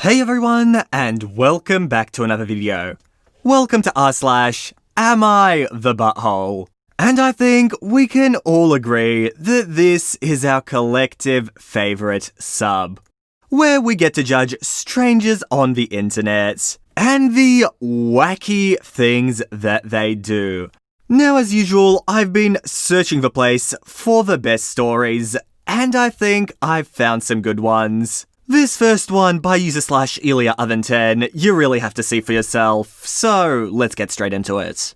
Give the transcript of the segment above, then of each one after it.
Hey everyone, and welcome back to another video. Welcome to r/Am I the Butthole? And I think we can all agree that this is our collective favourite sub, where we get to judge strangers on the internet and the wacky things that they do. Now, as usual, I've been searching the place for the best stories, and I think I've found some good ones. This first one by user/AmITheA, you really have to see for yourself, so let's get straight into it.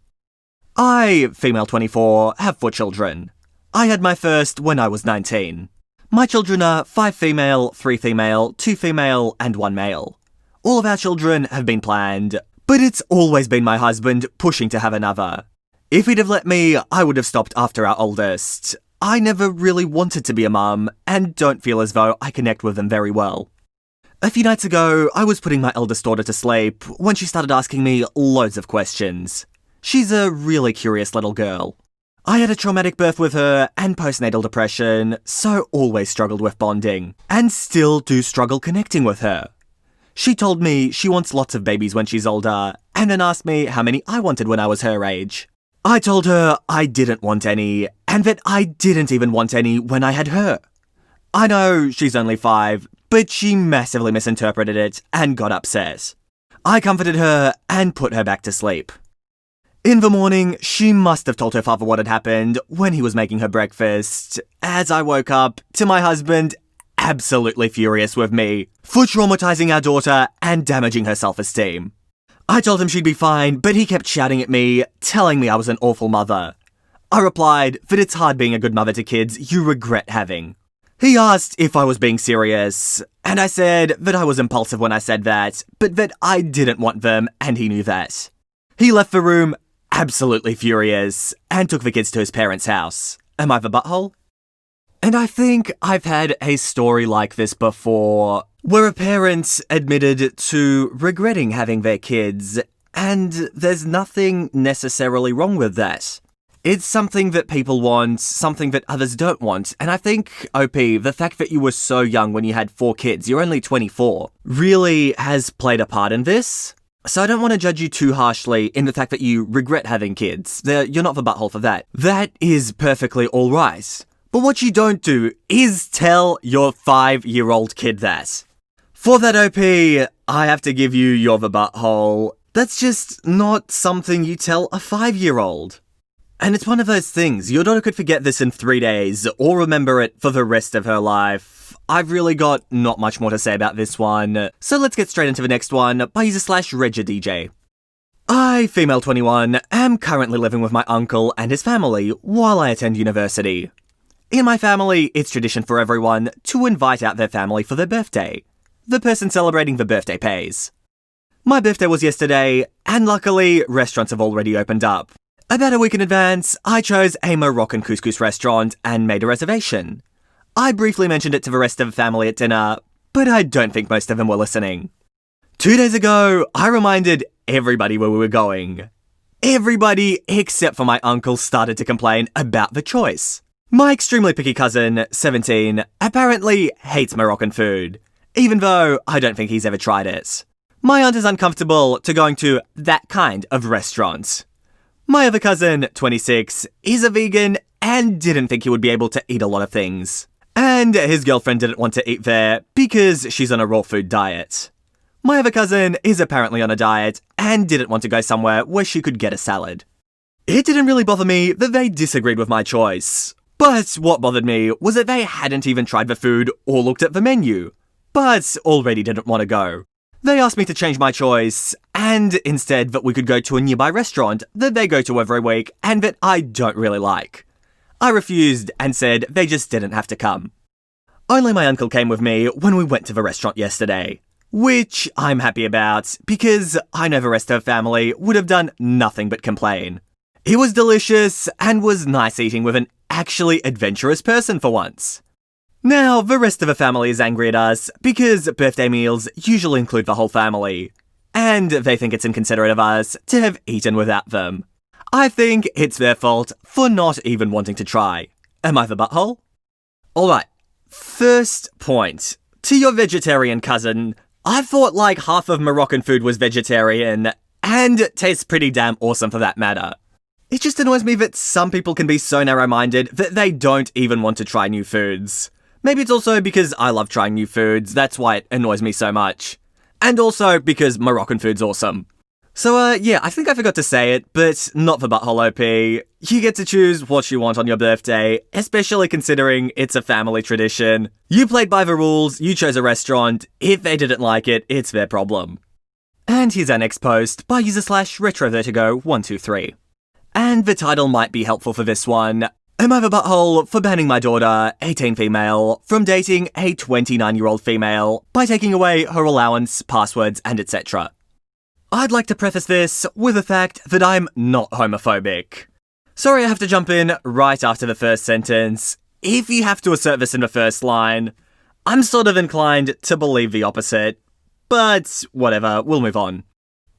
I, female 24, have 4 children. I had my first when I was 19. My children are 5 female, 3 female, 2 female, and 1 male. All of our children have been planned, but it's always been my husband pushing to have another. If he'd have let me, I would have stopped after our oldest. I never really wanted to be a mum, and don't feel as though I connect with them very well. A few nights ago, I was putting my eldest daughter to sleep when she started asking me loads of questions. She's a really curious little girl. I had a traumatic birth with her and postnatal depression, so always struggled with bonding, and still do struggle connecting with her. She told me she wants lots of babies when she's older, and then asked me how many I wanted when I was her age. I told her I didn't want any, and that I didn't even want any when I had her. I know she's only 5, but she massively misinterpreted it and got upset. I comforted her and put her back to sleep. In the morning, she must have told her father what had happened when he was making her breakfast, as I woke up to my husband absolutely furious with me for traumatizing our daughter and damaging her self-esteem. I told him she'd be fine, but he kept shouting at me, telling me I was an awful mother. I replied that it's hard being a good mother to kids you regret having. He asked if I was being serious, and I said that I was impulsive when I said that, but that I didn't want them, and he knew that. He left the room absolutely furious and took the kids to his parents' house. Am I the butthole? And I think I've had a story like this before, where a parent admitted to regretting having their kids, and there's nothing necessarily wrong with that. It's something that people want, something that others don't want, and I think, OP, the fact that you were so young when you had 4 kids, you're only 24, really has played a part in this. So I don't want to judge you too harshly in the fact that you regret having kids. You're not the butthole for that. That is perfectly alright. But what you don't do is tell your 5-year-old kid that. For that, OP, I have to give you're the butthole. That's just not something you tell a 5-year-old. And it's one of those things, your daughter could forget this in 3 days, or remember it for the rest of her life. I've really got not much more to say about this one, so let's get straight into the next one by user/RegADJ. I, female 21, am currently living with my uncle and his family while I attend university. In my family, it's tradition for everyone to invite out their family for their birthday. The person celebrating the birthday pays. My birthday was yesterday, and luckily, restaurants have already opened up. About a week in advance, I chose a Moroccan couscous restaurant and made a reservation. I briefly mentioned it to the rest of the family at dinner, but I don't think most of them were listening. 2 days ago, I reminded everybody where we were going. Everybody except for my uncle started to complain about the choice. My extremely picky cousin, 17, apparently hates Moroccan food, even though I don't think he's ever tried it. My aunt is uncomfortable to going to that kind of restaurant. My other cousin, 26, is a vegan and didn't think he would be able to eat a lot of things. And his girlfriend didn't want to eat there because she's on a raw food diet. My other cousin is apparently on a diet and didn't want to go somewhere where she could get a salad. It didn't really bother me that they disagreed with my choice. But what bothered me was that they hadn't even tried the food or looked at the menu, but already didn't want to go. They asked me to change my choice, and instead that we could go to a nearby restaurant that they go to every week and that I don't really like. I refused and said they just didn't have to come. Only my uncle came with me when we went to the restaurant yesterday, which I'm happy about because I know the rest of the family would have done nothing but complain. It was delicious and was nice eating with an actually adventurous person for once. Now, the rest of the family is angry at us because birthday meals usually include the whole family, and they think it's inconsiderate of us to have eaten without them. I think it's their fault for not even wanting to try. Am I the butthole? Alright, first point. To your vegetarian cousin, I thought like half of Moroccan food was vegetarian, and tastes pretty damn awesome for that matter. It just annoys me that some people can be so narrow-minded that they don't even want to try new foods. Maybe it's also because I love trying new foods, that's why it annoys me so much. And also because Moroccan food's awesome. So yeah, I think I forgot to say it, but not for Butthole OP. You get to choose what you want on your birthday, especially considering it's a family tradition. You played by the rules, you chose a restaurant. If they didn't like it, it's their problem. And here's our next post by user/RetroVertigo123. And the title might be helpful for this one. Am I the butthole for banning my daughter, 18 female, from dating a 29-year-old female by taking away her allowance, passwords, and etc.? I'd like to preface this with the fact that I'm not homophobic. Sorry I have to jump in right after the first sentence. If you have to assert this in the first line, I'm sort of inclined to believe the opposite. But whatever, we'll move on.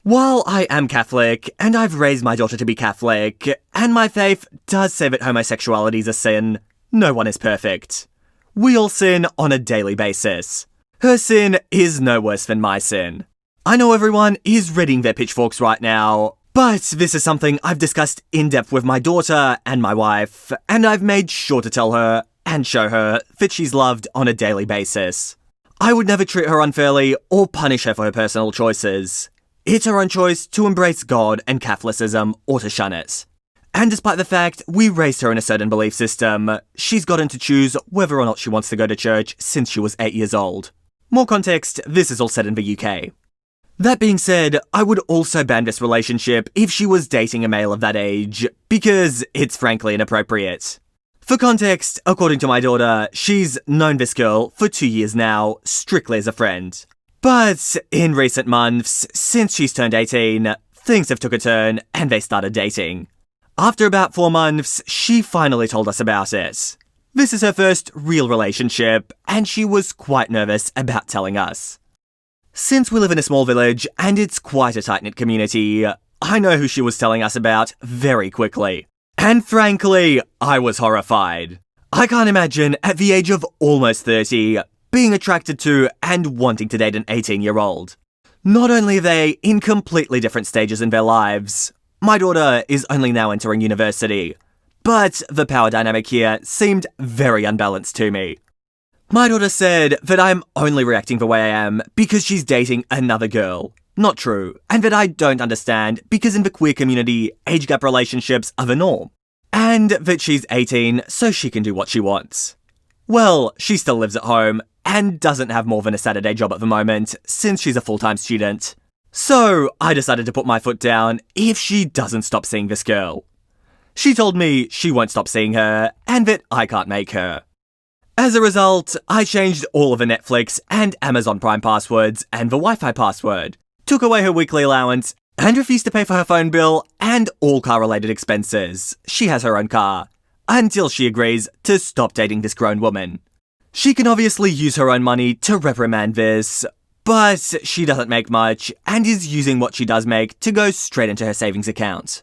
While I am Catholic, and I've raised my daughter to be Catholic, and my faith does say that homosexuality is a sin, no one is perfect. We all sin on a daily basis. Her sin is no worse than my sin. I know everyone is readying their pitchforks right now, but this is something I've discussed in depth with my daughter and my wife, and I've made sure to tell her and show her that she's loved on a daily basis. I would never treat her unfairly or punish her for her personal choices. It's her own choice to embrace God and Catholicism or to shun it. And despite the fact we raised her in a certain belief system, she's gotten to choose whether or not she wants to go to church since she was 8 years old. More context, this is all set in the UK. That being said, I would also ban this relationship if she was dating a male of that age, because it's frankly inappropriate. For context, according to my daughter, she's known this girl for 2 years now, strictly as a friend. But in recent months, since she's turned 18, things have took a turn and they started dating. After about 4 months, she finally told us about it. This is her first real relationship, and she was quite nervous about telling us. Since we live in a small village and it's quite a tight-knit community, I know who she was telling us about very quickly. And frankly, I was horrified. I can't imagine, at the age of almost 30, being attracted to and wanting to date an 18-year-old. Not only are they in completely different stages in their lives, my daughter is only now entering university, but the power dynamic here seemed very unbalanced to me. My daughter said that I'm only reacting the way I am because she's dating another girl. Not true, and that I don't understand because in the queer community, age gap relationships are the norm. And that she's 18, so she can do what she wants. Well, she still lives at home and doesn't have more than a Saturday job at the moment since she's a full-time student. So I decided to put my foot down if she doesn't stop seeing this girl. She told me she won't stop seeing her and that I can't make her. As a result, I changed all of her Netflix and Amazon Prime passwords and the Wi-Fi password, took away her weekly allowance, and refused to pay for her phone bill and all car-related expenses. She has her own car, until she agrees to stop dating this grown woman. She can obviously use her own money to reprimand this, but she doesn't make much and is using what she does make to go straight into her savings account.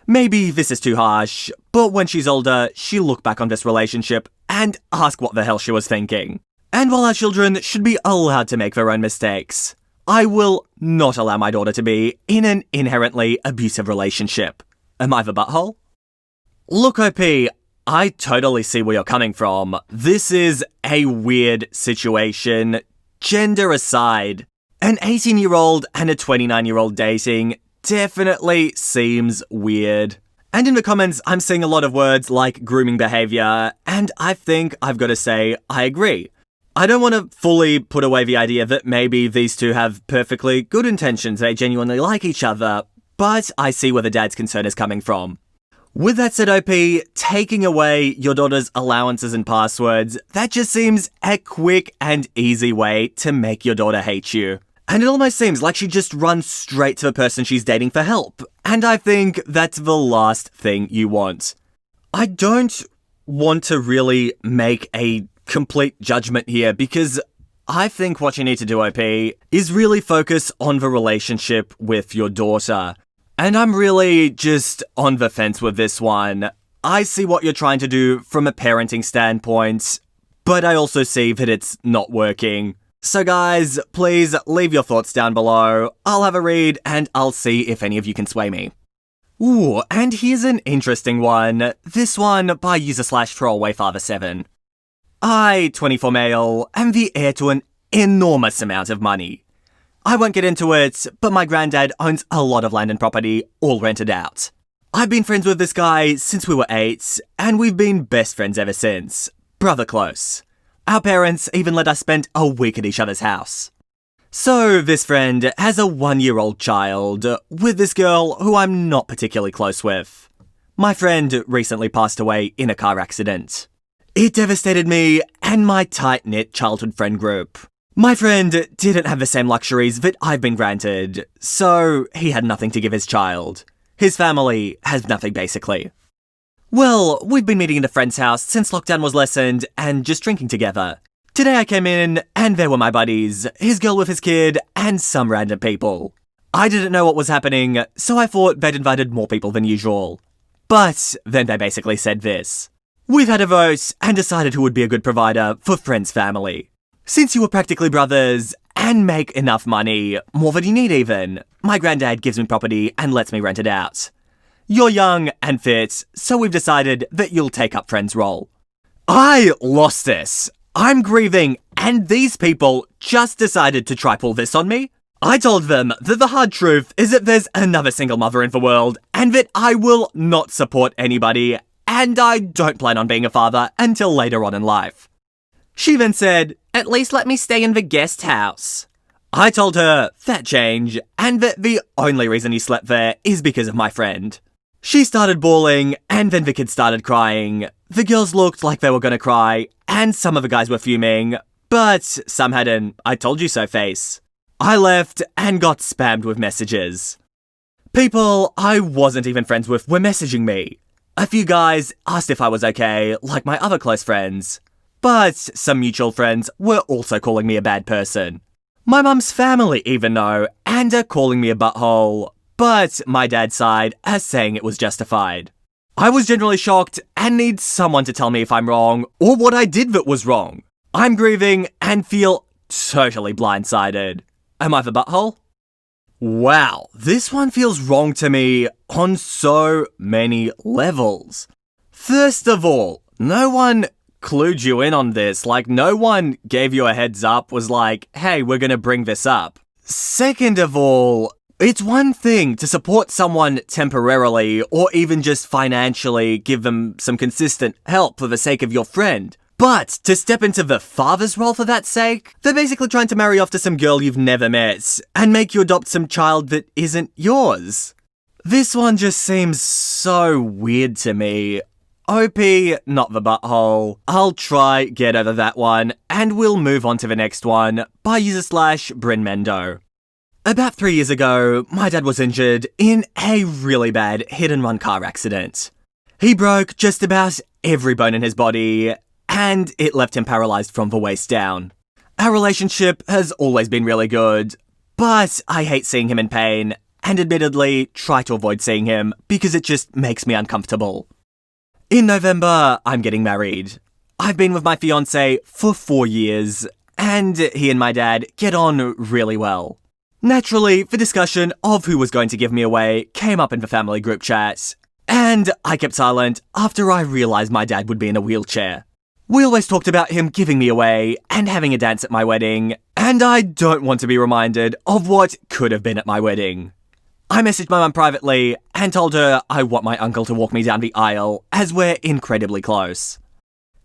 Maybe this is too harsh, but when she's older, she'll look back on this relationship and ask what the hell she was thinking. And while our children should be allowed to make their own mistakes, I will not allow my daughter to be in an inherently abusive relationship. Am I the butthole? Look, OP, I totally see where you're coming from. This is a weird situation, gender aside. An 18-year-old and a 29-year-old dating definitely seems weird. And in the comments, I'm seeing a lot of words like grooming behavior, and I think I've got to say I agree. I don't want to fully put away the idea that maybe these two have perfectly good intentions, they genuinely like each other, but I see where the dad's concern is coming from. With that said, OP, taking away your daughter's allowances and passwords, that just seems a quick and easy way to make your daughter hate you. And it almost seems like she just runs straight to the person she's dating for help. And I think that's the last thing you want. I don't want to really make a complete judgment here because I think what you need to do, OP, is really focus on the relationship with your daughter. And I'm really just on the fence with this one. I see what you're trying to do from a parenting standpoint, but I also see that it's not working. So guys, please leave your thoughts down below. I'll have a read and I'll see if any of you can sway me. Ooh, and here's an interesting one. This one by user/trollwayfather7. I, 24 male, am the heir to an enormous amount of money. I won't get into it, but my granddad owns a lot of land and property, all rented out. I've been friends with this guy since we were 8, and we've been best friends ever since. Brother close. Our parents even let us spend a week at each other's house. So this friend has a 1-year-old child with this girl who I'm not particularly close with. My friend recently passed away in a car accident. It devastated me and my tight-knit childhood friend group. My friend didn't have the same luxuries that I've been granted, so he had nothing to give his child. His family has nothing, basically. Well, we've been meeting at a friend's house since lockdown was lessened and just drinking together. Today I came in and there were my buddies, his girl with his kid, and some random people. I didn't know what was happening, so I thought they'd invited more people than usual. But then they basically said this. We've had a vote and decided who would be a good provider for friend's family. Since you are practically brothers and make enough money, more than you need even, my granddad gives me property and lets me rent it out. You're young and fit, so we've decided that you'll take up friend's role. I lost this. I'm grieving, and these people just decided to try pull this on me. I told them that the hard truth is that there's another single mother in the world, and that I will not support anybody, and I don't plan on being a father until later on in life. She then said, "At least let me stay in the guest house." I told her that change, and that the only reason he slept there is because of my friend. She started bawling, and then the kids started crying. The girls looked like they were gonna cry, and some of the guys were fuming, but some had an "I told you so" face. I left and got spammed with messages. People I wasn't even friends with were messaging me. A few guys asked if I was okay, like my other close friends. But some mutual friends were also calling me a bad person. My mum's family even know, and are calling me a butthole, but my dad's side are saying it was justified. I was generally shocked and need someone to tell me if I'm wrong, or what I did that was wrong. I'm grieving and feel totally blindsided. Am I the butthole? Wow, this one feels wrong to me on so many levels. First of all, no one clued you in on this, like no one gave you a heads up, was like, hey, we're gonna bring this up. Second of all, it's one thing to support someone temporarily or even just financially give them some consistent help for the sake of your friend. But to step into the father's role for that sake, they're basically trying to marry off to some girl you've never met and make you adopt some child that isn't yours. This one just seems so weird to me. OP, not the butthole. I'll try get over that one, and we'll move on to the next one by user/BRINMENDO. About 3 years ago, my dad was injured in a really bad hit-and-run car accident. He broke just about every bone in his body, and it left him paralysed from the waist down. Our relationship has always been really good, but I hate seeing him in pain, and admittedly try to avoid seeing him because it just makes me uncomfortable. In November, I'm getting married. I've been with my fiancé for 4 years, and he and my dad get on really well. Naturally, the discussion of who was going to give me away came up in the family group chat, and I kept silent after I realised my dad would be in a wheelchair. We always talked about him giving me away and having a dance at my wedding, and I don't want to be reminded of what could have been at my wedding. I messaged my mum privately and told her I want my uncle to walk me down the aisle as we're incredibly close.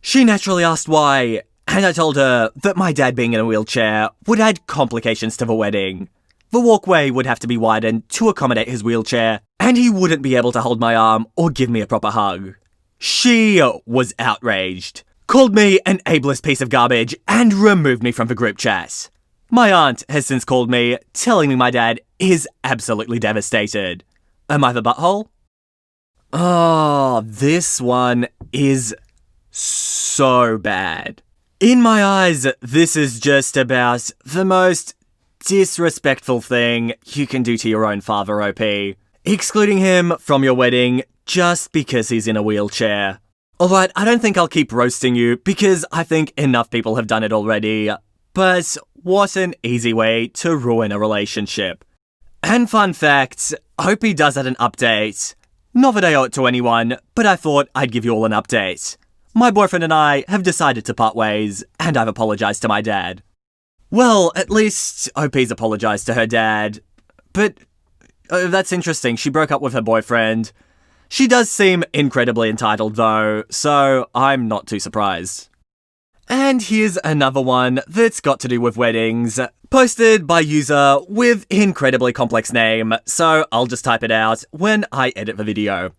She naturally asked why, and I told her that my dad being in a wheelchair would add complications to the wedding. The walkway would have to be widened to accommodate his wheelchair, and he wouldn't be able to hold my arm or give me a proper hug. She was outraged, called me an ableist piece of garbage, and removed me from the group chat. My aunt has since called me, telling me my dad is absolutely devastated. Am I the butthole? Oh, this one is so bad. In my eyes, this is just about the most disrespectful thing you can do to your own father, OP. Excluding him from your wedding just because he's in a wheelchair. Alright, I don't think I'll keep roasting you because I think enough people have done it already. But what an easy way to ruin a relationship. And fun fact, Opie does have an update. Not that I owe it to anyone, but I thought I'd give you all an update. My boyfriend and I have decided to part ways, and I've apologized to my dad. Well, at least Opie's apologized to her dad. But that's interesting, she broke up with her boyfriend. She does seem incredibly entitled though, so I'm not too surprised. And here's another one that's got to do with weddings, posted by user with incredibly complex name, so I'll just type it out when I edit the video.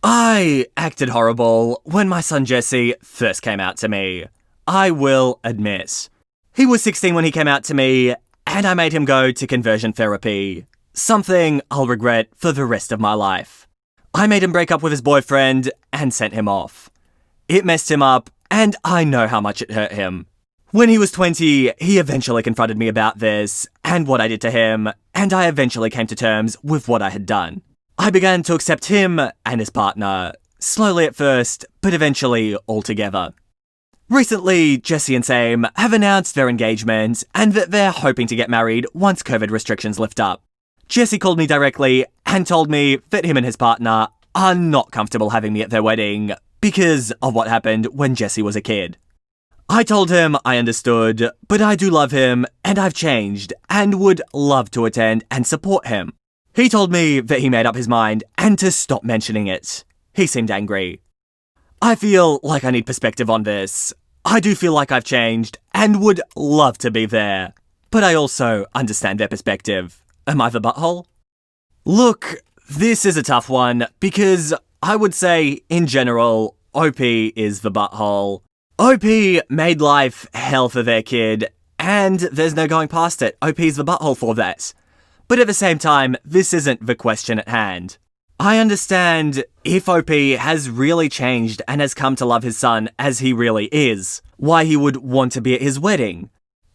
I acted horrible when my son Jesse first came out to me. I will admit. He was 16 when he came out to me, and I made him go to conversion therapy. Something I'll regret for the rest of my life. I made him break up with his boyfriend and sent him off. It messed him up, and I know how much it hurt him. When he was 20, he eventually confronted me about this and what I did to him, and I eventually came to terms with what I had done. I began to accept him and his partner, slowly at first, but eventually altogether. Recently, Jesse and Sam have announced their engagement and that they're hoping to get married once COVID restrictions lift up. Jesse called me directly and told me that him and his partner are not comfortable having me at their wedding because of what happened when Jesse was a kid. I told him I understood, but I do love him and I've changed and would love to attend and support him. He told me that he made up his mind and to stop mentioning it. He seemed angry. I feel like I need perspective on this. I do feel like I've changed and would love to be there, but I also understand their perspective. Am I the butthole? Look, this is a tough one because I would say, in general, OP is the butthole. OP made life hell for their kid, and there's no going past it. OP's the butthole for that. But at the same time, this isn't the question at hand. I understand if OP has really changed and has come to love his son as he really is, why he would want to be at his wedding.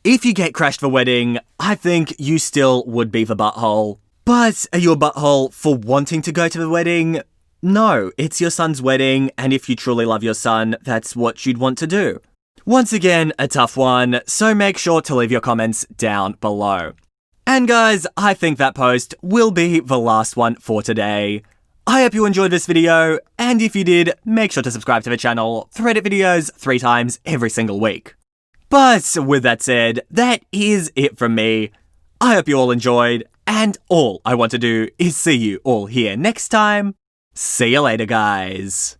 If you get crashed the wedding, I think you still would be the butthole. But are you a butthole for wanting to go to the wedding? No, it's your son's wedding, and if you truly love your son, that's what you'd want to do. Once again, a tough one, so make sure to leave your comments down below. And guys, I think that post will be the last one for today. I hope you enjoyed this video, and if you did, make sure to subscribe to the channel for edit videos 3 times every single week. But with that said, that is it from me. I hope you all enjoyed, and all I want to do is see you all here next time. See you later, guys.